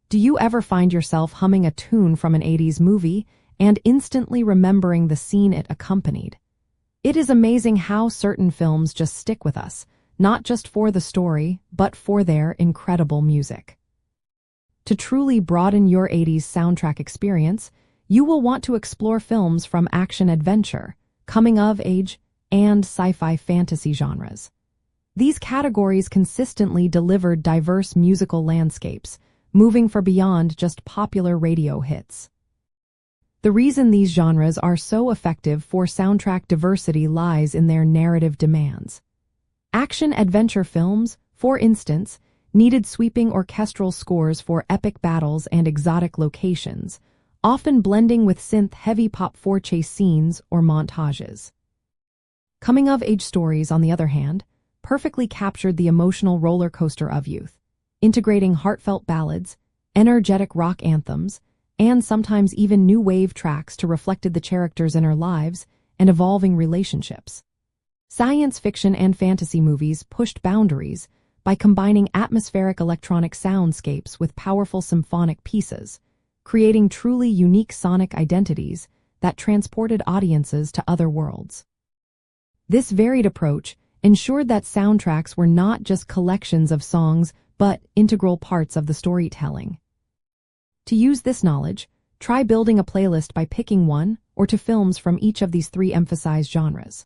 Do you ever find yourself humming a tune from an 80s movie and instantly remembering the scene it accompanied? It is amazing how certain films just stick with us, not just for the story, but for their incredible music. To truly broaden your 80s soundtrack experience, you will want to explore films from action-adventure, coming-of-age, and sci-fi fantasy genres. These categories consistently delivered diverse musical landscapes, moving far beyond just popular radio hits. The reason these genres are so effective for soundtrack diversity lies in their narrative demands. Action-adventure films, for instance, needed sweeping orchestral scores for epic battles and exotic locations, often blending with synth-heavy pop-4 chase scenes or montages. Coming-of-age stories, on the other hand, perfectly captured the emotional roller coaster of youth, integrating heartfelt ballads, energetic rock anthems, and sometimes even new wave tracks to reflect the characters' inner lives and evolving relationships. Science fiction and fantasy movies pushed boundaries by combining atmospheric electronic soundscapes with powerful symphonic pieces, creating truly unique sonic identities that transported audiences to other worlds. This varied approach ensured that soundtracks were not just collections of songs but integral parts of the storytelling. To use this knowledge, try building a playlist by picking one or two films from each of these three emphasized genres.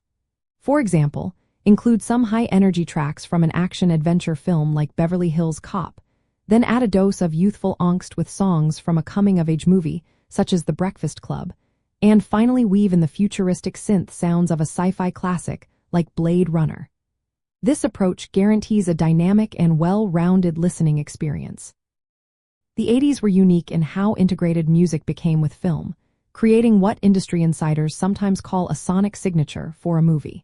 For example, include some high-energy tracks from an action-adventure film like Beverly Hills Cop, then add a dose of youthful angst with songs from a coming-of-age movie, such as The Breakfast Club, and finally weave in the futuristic synth sounds of a sci-fi classic like Blade Runner. This approach guarantees a dynamic and well-rounded listening experience. The 80s were unique in how integrated music became with film, creating what industry insiders sometimes call a sonic signature for a movie.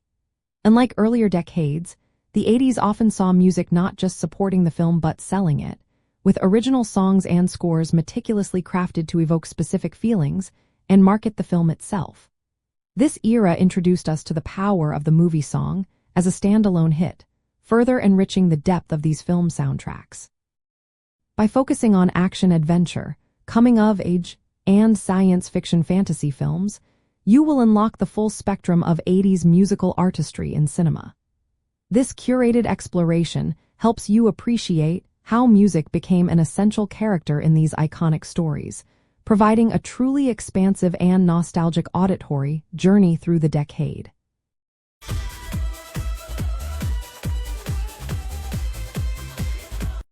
Unlike earlier decades, the 80s often saw music not just supporting the film but selling it, with original songs and scores meticulously crafted to evoke specific feelings and market the film itself. This era introduced us to the power of the movie song as a standalone hit, further enriching the depth of these film soundtracks. By focusing on action-adventure, coming-of-age, and science fiction fantasy films, you will unlock the full spectrum of 80s musical artistry in cinema. This curated exploration helps you appreciate how music became an essential character in these iconic stories, providing a truly expansive and nostalgic auditory journey through the decade.